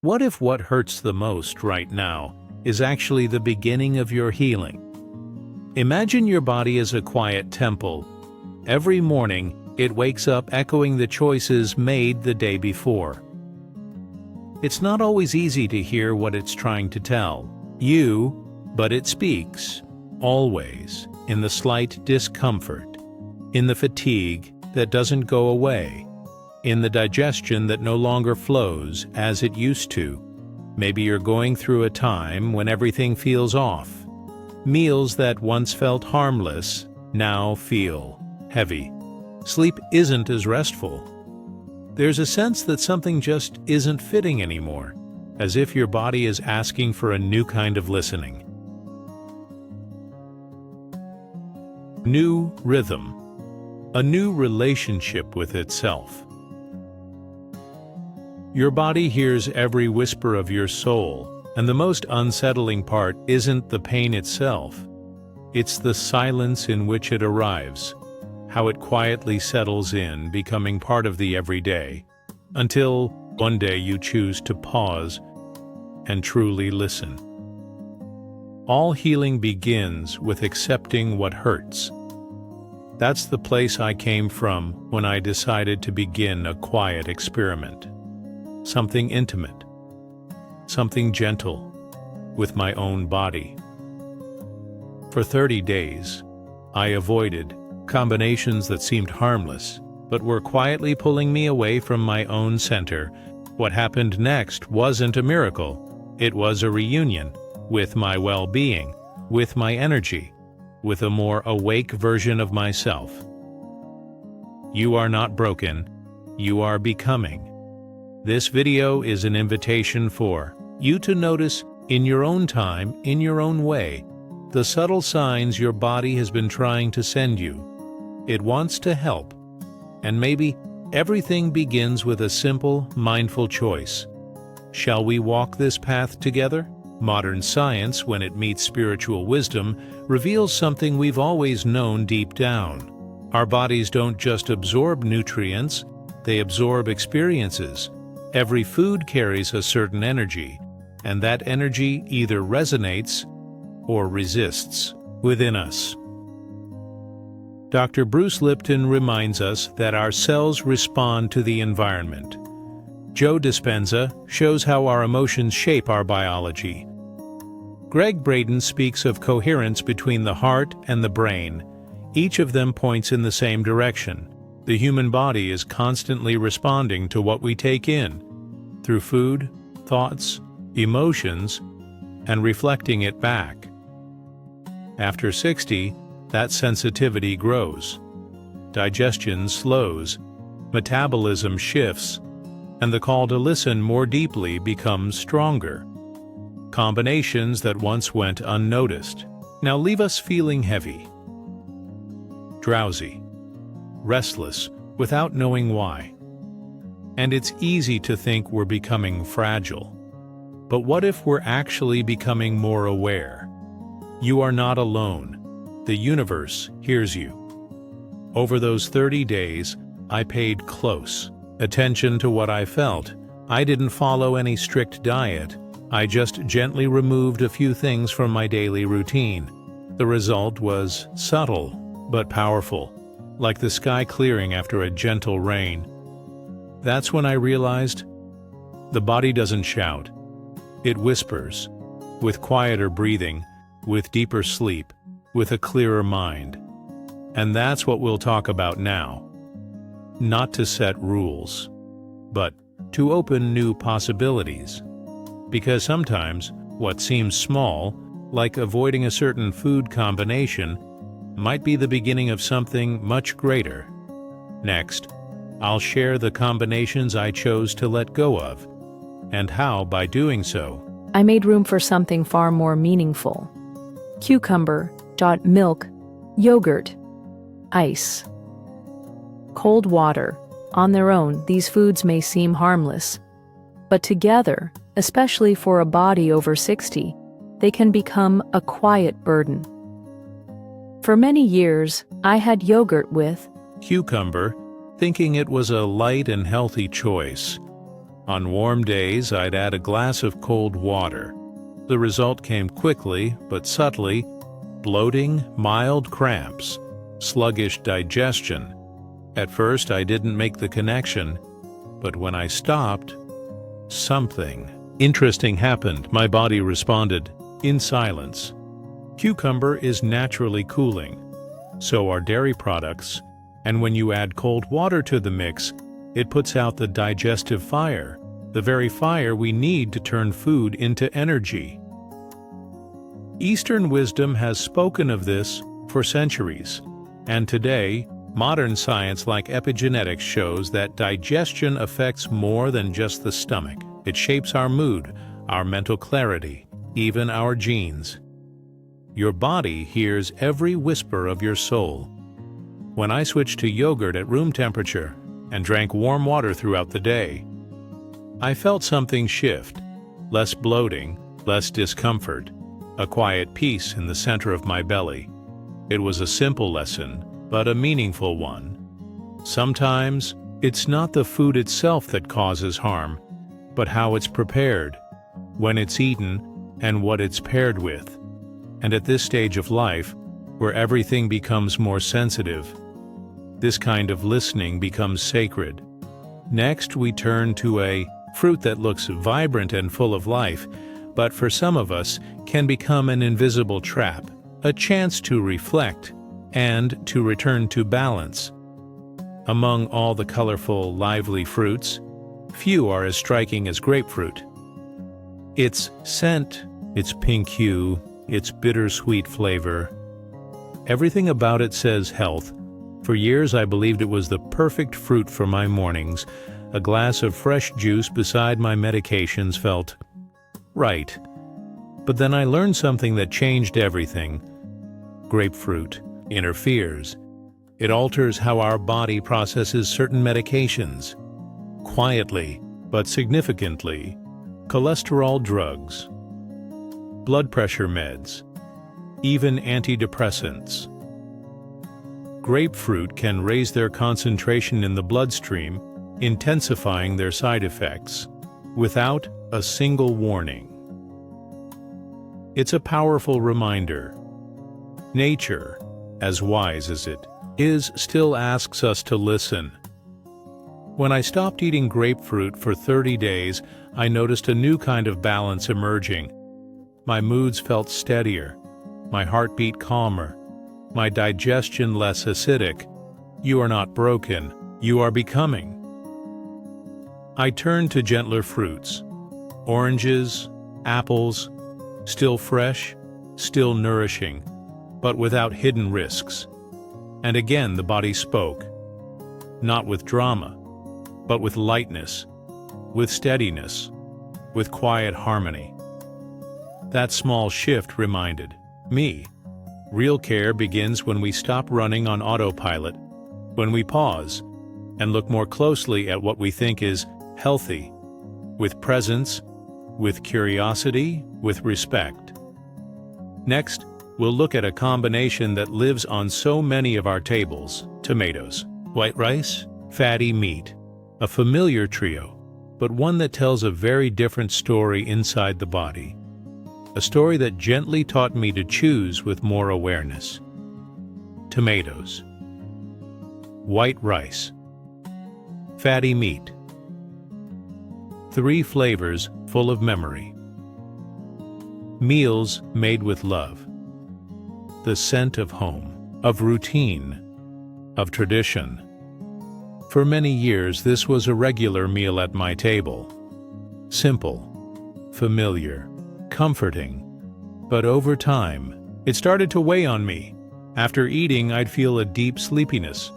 What if what hurts the most right now is actually the beginning of your healing? Imagine your body as a quiet temple. Every morning, it wakes up echoing the choices made the day before. It's not always easy to hear what it's trying to tell you, but it speaks, always, in the slight discomfort, in the fatigue that doesn't go away, in the digestion that no longer flows as it used to. Maybe you're going through a time when everything feels off. Meals that once felt harmless now feel heavy. Sleep isn't as restful. There's a sense that something just isn't fitting anymore, as if your body is asking for a new kind of listening. New rhythm, a new relationship with itself. Your body hears every whisper of your soul, and the most unsettling part isn't the pain itself. It's the silence in which it arrives, how it quietly settles in, becoming part of the everyday, until one day you choose to pause and truly listen. All healing begins with accepting what hurts. That's the place I came from when I decided to begin a quiet experiment. Something intimate, something gentle, with my own body. For 30 days, I avoided combinations that seemed harmless, but were quietly pulling me away from my own center. What happened next wasn't a miracle. It was a reunion with my well-being, with my energy, with a more awake version of myself. You are not broken, you are becoming. This video is an invitation for you to notice, in your own time, in your own way, the subtle signs your body has been trying to send you. It wants to help, and maybe everything begins with a simple, mindful choice. Shall we walk this path together? Modern science, when it meets spiritual wisdom, reveals something we've always known deep down. Our bodies don't just absorb nutrients, they absorb experiences. Every food carries a certain energy, and that energy either resonates or resists within us. Dr. Bruce Lipton reminds us that our cells respond to the environment. Joe Dispenza shows how our emotions shape our biology. Greg Braden speaks of coherence between the heart and the brain. Each of them points in the same direction. The human body is constantly responding to what we take in, through food, thoughts, emotions, and reflecting it back. After 60, that sensitivity grows. Digestion slows, metabolism shifts, and the call to listen more deeply becomes stronger. Combinations that once went unnoticed now leave us feeling heavy, drowsy, restless without knowing why. And it's easy to think we're becoming fragile. But what if we're actually becoming more aware? You are not alone. The universe hears you. Over those 30 days, I paid close attention to what I felt. I didn't follow any strict diet. I just gently removed a few things from my daily routine. The result was subtle but powerful, like the sky clearing after a gentle rain. That's when I realized the body doesn't shout. It whispers, with quieter breathing, with deeper sleep, with a clearer mind. And that's what we'll talk about now. Not to set rules, but to open new possibilities. Because sometimes what seems small, like avoiding a certain food combination, might be the beginning of something much greater. Next, I'll share the combinations I chose to let go of, and how, by doing so, I made room for something far more meaningful. Cucumber, milk, yogurt, ice, cold water. On their own, these foods may seem harmless, but together, especially for a body over 60, they can become a quiet burden. For many years, I had yogurt with cucumber, thinking it was a light and healthy choice. On warm days, I'd add a glass of cold water. The result came quickly but subtly: bloating, mild cramps, sluggish digestion. At first, I didn't make the connection, but when I stopped, something interesting happened. My body responded in silence. Cucumber is naturally cooling. So are dairy products, and when you add cold water to the mix, it puts out the digestive fire, the very fire we need to turn food into energy. Eastern wisdom has spoken of this for centuries, and today, modern science like epigenetics shows that digestion affects more than just the stomach. It shapes our mood, our mental clarity, even our genes. Your body hears every whisper of your soul. When I switched to yogurt at room temperature and drank warm water throughout the day, I felt something shift: less bloating, less discomfort, a quiet peace in the center of my belly. It was a simple lesson, but a meaningful one. Sometimes, it's not the food itself that causes harm, but how it's prepared, when it's eaten, and what it's paired with. And at this stage of life, where everything becomes more sensitive, this kind of listening becomes sacred. Next, we turn to a fruit that looks vibrant and full of life, but for some of us can become an invisible trap, a chance to reflect and to return to balance. Among all the colorful, lively fruits, few are as striking as grapefruit. Its scent, its pink hue, its bittersweet flavor, everything about it says health. For years I believed it was the perfect fruit for my mornings. A glass of fresh juice beside my medications felt right. But then I learned something that changed everything. Grapefruit interferes. It alters how our body processes certain medications. Quietly, but significantly: cholesterol drugs, blood pressure meds, even antidepressants. Grapefruit can raise their concentration in the bloodstream, intensifying their side effects, without a single warning. It's a powerful reminder. Nature, as wise as it is, still asks us to listen. When I stopped eating grapefruit for 30 days, I noticed a new kind of balance emerging. My moods felt steadier, my heartbeat calmer, my digestion less acidic. You are not broken, you are becoming. I turned to gentler fruits: oranges, apples, still fresh, still nourishing, but without hidden risks. And again the body spoke, not with drama, but with lightness, with steadiness, with quiet harmony. That small shift reminded me, real care begins when we stop running on autopilot, when we pause and look more closely at what we think is healthy, with presence, with curiosity, with respect. Next, we'll look at a combination that lives on so many of our tables: tomatoes, white rice, fatty meat. A familiar trio, but one that tells a very different story inside the body. A story that gently taught me to choose with more awareness. Tomatoes, white rice, fatty meat. Three flavors full of memory. Meals made with love. The scent of home, of routine, of tradition. For many years, this was a regular meal at my table. Simple, familiar, comforting. But over time, it started to weigh on me. After eating, I'd feel a deep sleepiness.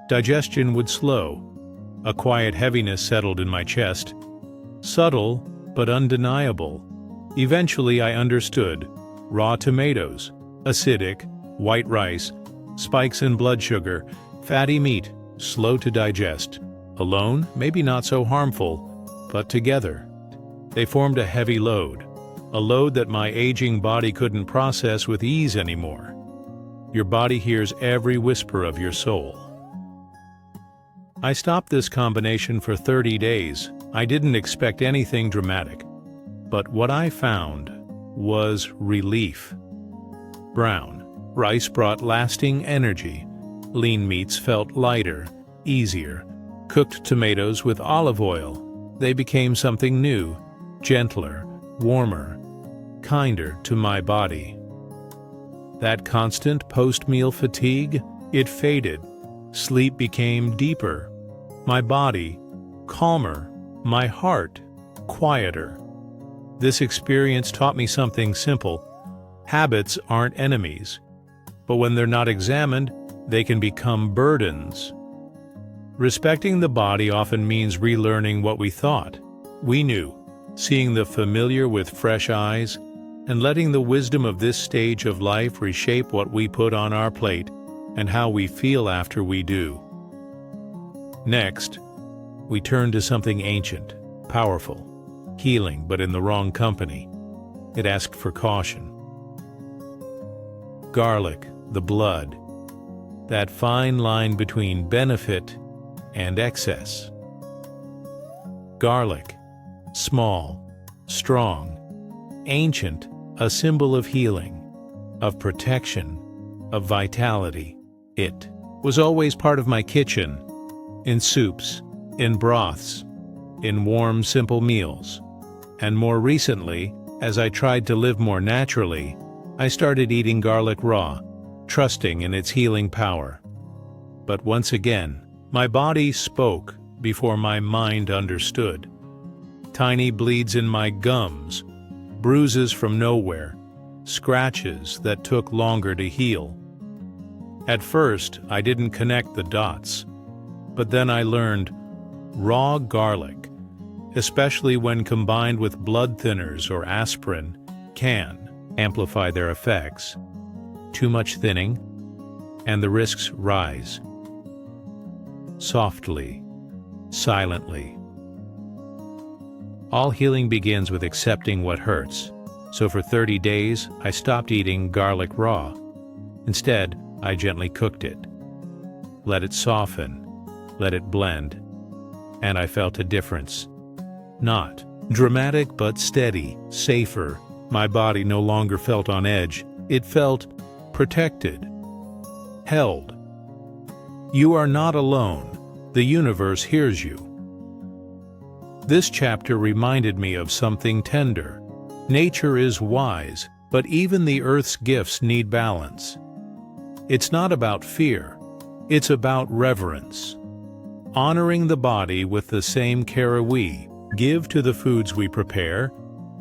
Digestion would slow. A quiet heaviness settled in my chest. Subtle, but undeniable. Eventually, I understood. Raw tomatoes, acidic, white rice, spikes in blood sugar, fatty meat, slow to digest. Alone, maybe not so harmful, but together, they formed a heavy load, a load that my aging body couldn't process with ease anymore. Your body hears every whisper of your soul. I stopped this combination for 30 days. I didn't expect anything dramatic, but what I found was relief. Brown rice brought lasting energy. Lean meats felt lighter, easier. Cooked tomatoes with olive oil, they became something new, gentler, warmer, kinder to my body. That constant post-meal fatigue, it faded. Sleep became deeper. My body, calmer. My heart, quieter. This experience taught me something simple. Habits aren't enemies, but when they're not examined, they can become burdens. Respecting the body often means relearning what we thought we knew, seeing the familiar with fresh eyes, and letting the wisdom of this stage of life reshape what we put on our plate and how we feel after we do. Next, we turn to something ancient, powerful, healing, but in the wrong company. It asked for caution. Garlic, the blood, that fine line between benefit and excess. Garlic, small, strong, ancient, a symbol of healing, of protection, of vitality. It was always part of my kitchen, in soups, in broths, in warm, simple meals. And more recently, as I tried to live more naturally, I started eating garlic raw, trusting in its healing power. But once again, my body spoke before my mind understood. Tiny bleeds in my gums, bruises from nowhere, scratches that took longer to heal. At first, I didn't connect the dots, but then I learned raw garlic, especially when combined with blood thinners or aspirin, can amplify their effects. Too much thinning, and the risks rise. Softly, silently. All healing begins with accepting what hurts. So for 30 days, I stopped eating garlic raw. Instead, I gently cooked it. Let it soften, let it blend, and I felt a difference. Not dramatic, but steady, safer. My body no longer felt on edge. It felt protected, held. You are not alone. The universe hears you. This chapter reminded me of something tender. Nature is wise, but even the earth's gifts need balance. It's not about fear. It's about reverence. Honoring the body with the same care we give to the foods we prepare,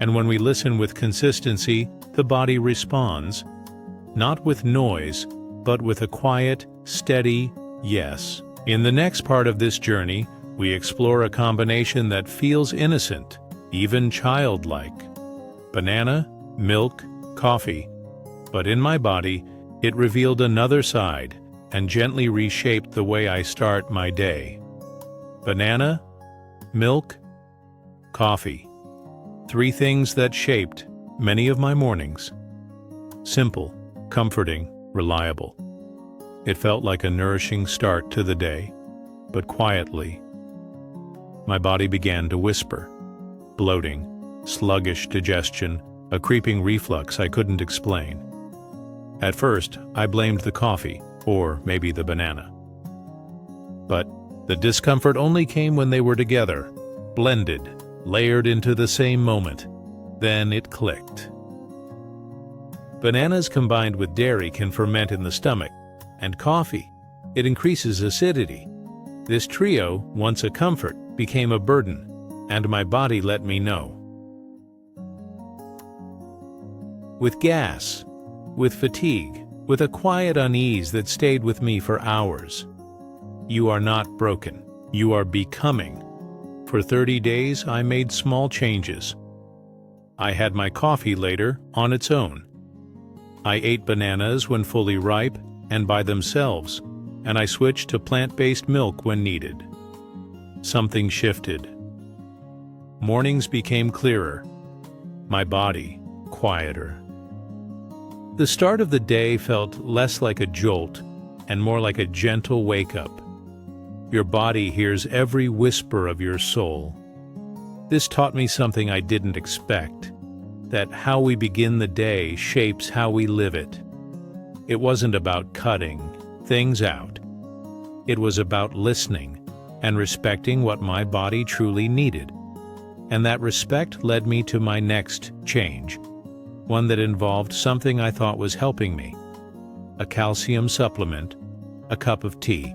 and when we listen with consistency, the body responds, not with noise, but with a quiet, steady yes. In the next part of this journey, we explore a combination that feels innocent, even childlike. Banana, milk, coffee. But in my body, it revealed another side and gently reshaped the way I start my day. Banana, milk, coffee. 3 things that shaped many of my mornings. Simple, comforting, reliable. It felt like a nourishing start to the day, but quietly, my body began to whisper. Bloating, sluggish digestion, a creeping reflux I couldn't explain. At first, I blamed the coffee, or maybe the banana. But the discomfort only came when they were together, blended, layered into the same moment. Then it clicked. Bananas combined with dairy can ferment in the stomach, and coffee, it increases acidity. This trio, once a comfort, became a burden, and my body let me know. With gas, with fatigue, with a quiet unease that stayed with me for hours. You are not broken. You are becoming. For 30 days, I made small changes. I had my coffee later on its own. I ate bananas when fully ripe and by themselves, and I switched to plant-based milk when needed. Something shifted. Mornings became clearer. My body quieter. The start of the day felt less like a jolt and more like a gentle wake-up. Your body hears every whisper of your soul. This taught me something I didn't expect, that how we begin the day shapes how we live it. It wasn't about cutting things out. It was about listening and respecting what my body truly needed. And that respect led me to my next change, one that involved something I thought was helping me: a calcium supplement, a cup of tea,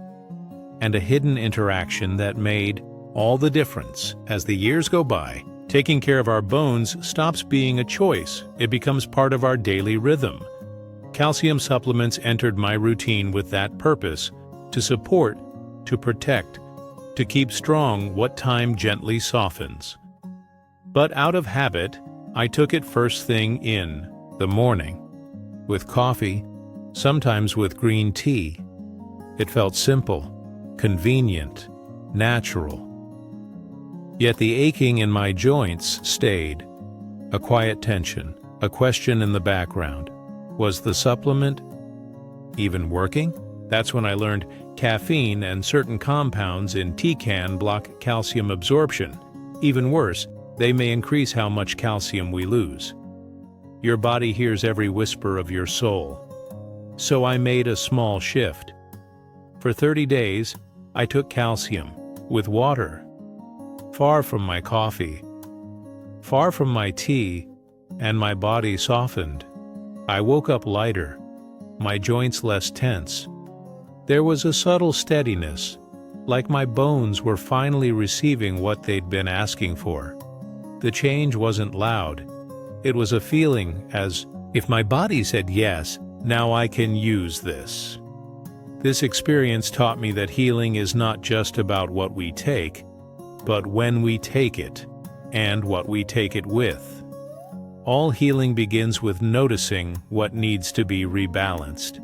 and a hidden interaction that made all the difference. As the years go by, taking care of our bones stops being a choice. It becomes part of our daily rhythm. Calcium supplements entered my routine with that purpose: to support, to protect, to keep strong what time gently softens. But out of habit, I took it first thing in the morning, with coffee, sometimes with green tea. It felt simple, convenient, natural. Yet the aching in my joints stayed, a quiet tension, a question in the background. Was the supplement even working? That's when I learned caffeine and certain compounds in tea can block calcium absorption. Even worse, they may increase how much calcium we lose. Your body hears every whisper of your soul. So I made a small shift. For 30 days, I took calcium with water, far from my coffee, far from my tea, and my body softened. I woke up lighter, my joints less tense. There was a subtle steadiness, like my bones were finally receiving what they'd been asking for. The change wasn't loud. It was a feeling, as if my body said, yes, now I can use this. This experience taught me that healing is not just about what we take, but when we take it, and what we take it with. All healing begins with noticing what needs to be rebalanced.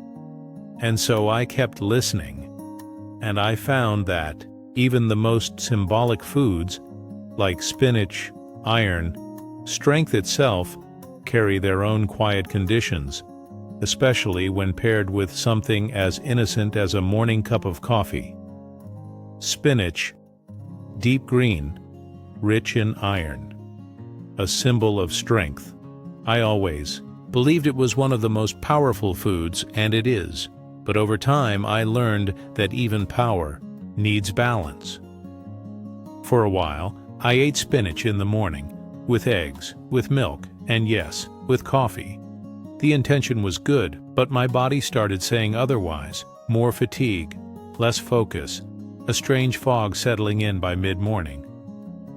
And so I kept listening, and I found that even the most symbolic foods, like spinach, iron, strength itself, carry their own quiet conditions, especially when paired with something as innocent as a morning cup of coffee. Spinach, deep green, rich in iron, a symbol of strength. I always believed it was one of the most powerful foods, and it is. But over time, I learned that even power needs balance. For a while, I ate spinach in the morning, with eggs, with milk, and yes, with coffee. The intention was good, but my body started saying otherwise: more fatigue, less focus, a strange fog settling in by mid-morning.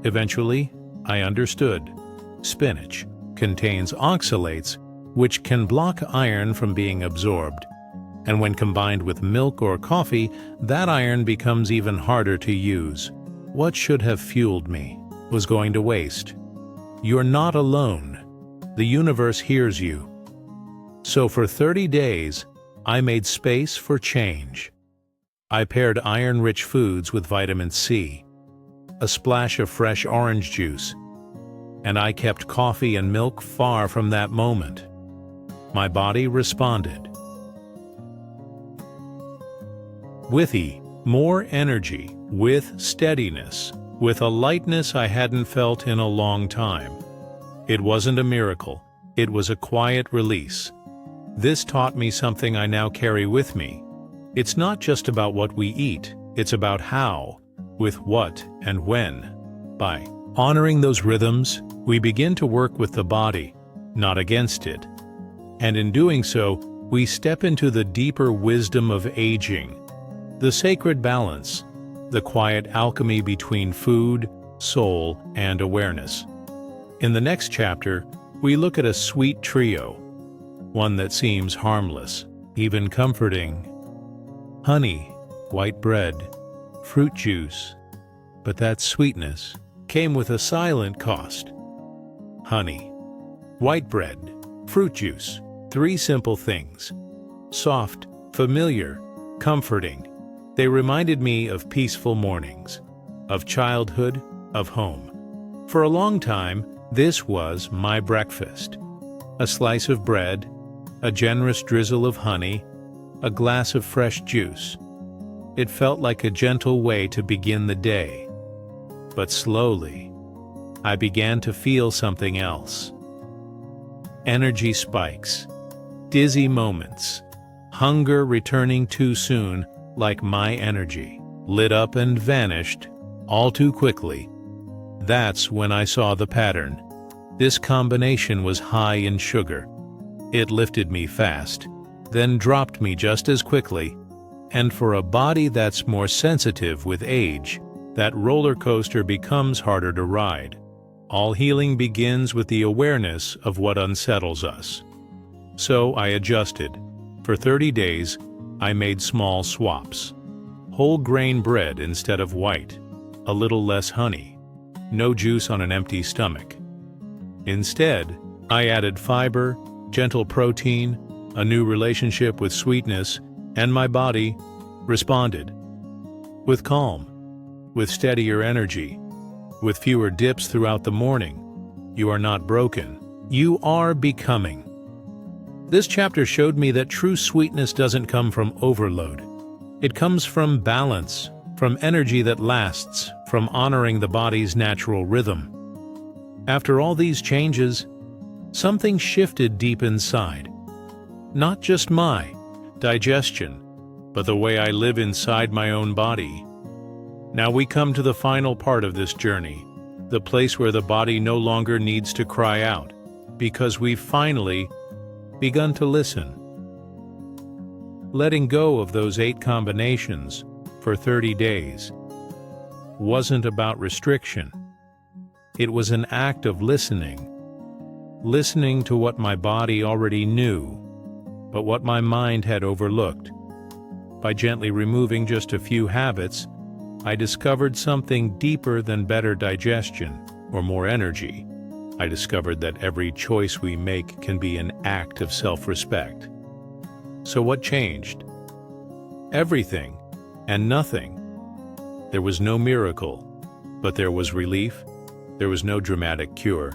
Eventually, I understood. Spinach contains oxalates, which can block iron from being absorbed. And when combined with milk or coffee, that iron becomes even harder to use. What should have fueled me was going to waste. You're not alone. The universe hears you. So for 30 days, I made space for change. I paired iron-rich foods with vitamin C, a splash of fresh orange juice, and I kept coffee and milk far from that moment. My body responded. With more energy, with steadiness, with a lightness I hadn't felt in a long time. It wasn't a miracle, it was a quiet release. This taught me something I now carry with me. It's not just about what we eat, it's about how, with what, and when. By honoring those rhythms, we begin to work with the body, not against it. And in doing so, we step into the deeper wisdom of aging, the sacred balance, the quiet alchemy between food, soul, and awareness. In the next chapter, we look at a sweet trio, one that seems harmless, even comforting. Honey, white bread, fruit juice. But that sweetness came with a silent cost. Honey, white bread, fruit juice, 3 simple things. Soft, familiar, comforting. They reminded me of peaceful mornings, of childhood, of home. For a long time, this was my breakfast. A slice of bread, a generous drizzle of honey, a glass of fresh juice. It felt like a gentle way to begin the day. But slowly, I began to feel something else. Energy spikes, dizzy moments, hunger returning too soon, like my energy, lit up and vanished all too quickly. That's when I saw the pattern. This combination was high in sugar. It lifted me fast, then dropped me just as quickly. And for a body that's more sensitive with age, that roller coaster becomes harder to ride. All healing begins with the awareness of what unsettles us. So I adjusted. For 30 days, I made small swaps. Whole grain bread instead of white, a little less honey, no juice on an empty stomach. Instead, I added fiber, gentle protein, a new relationship with sweetness, and my body responded. With calm, with steadier energy, with fewer dips throughout the morning. You are not broken. You are becoming. This chapter showed me that true sweetness doesn't come from overload. It comes from balance, from energy that lasts, from honoring the body's natural rhythm. After all these changes, something shifted deep inside. Not just my digestion, but the way I live inside my own body. Now we come to the final part of this journey, the place where the body no longer needs to cry out, because we've finally begun to listen. Letting go of those 8 combinations for 30 days wasn't about restriction. It was an act of listening to what my body already knew, but what my mind had overlooked. By gently removing just a few habits, I discovered something deeper than better digestion or more energy. I discovered that every choice we make can be an act of self-respect. So what changed? Everything and nothing. There was no miracle, but there was relief. There was no dramatic cure,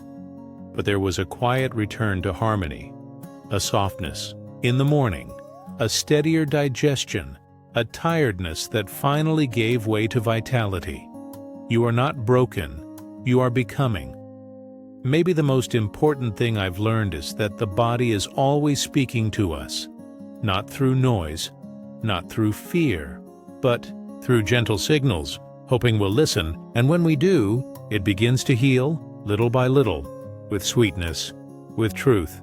but there was a quiet return to harmony, a softness in the morning, a steadier digestion, a tiredness that finally gave way to vitality. You are not broken, you are becoming. Maybe the most important thing I've learned is that the body is always speaking to us, not through noise, not through fear, but through gentle signals, hoping we'll listen, and when we do, it begins to heal, little by little, with sweetness, with truth.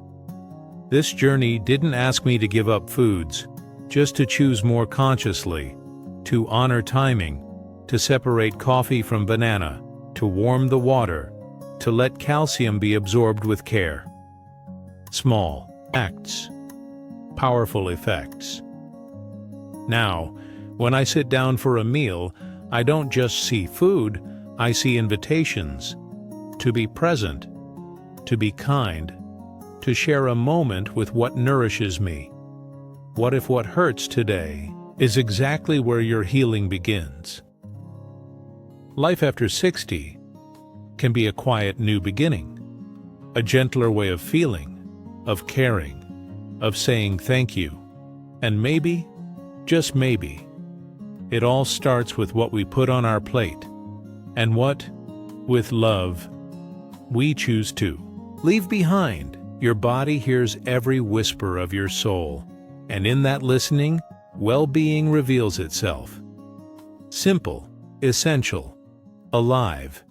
This journey didn't ask me to give up foods, just to choose more consciously, to honor timing, to separate coffee from banana, to warm the water, to let calcium be absorbed with care. Small acts, powerful effects. Now, when I sit down for a meal, I don't just see food, I see invitations to be present, to be kind, to share a moment with what nourishes me. What if what hurts today is exactly where your healing begins? Life after 60 can be a quiet new beginning, a gentler way of feeling, of caring, of saying thank you. And maybe, just maybe, it all starts with what we put on our plate, and what, with love, we choose to leave behind. Your body hears every whisper of your soul, and in that listening, well-being reveals itself. Simple, essential, alive.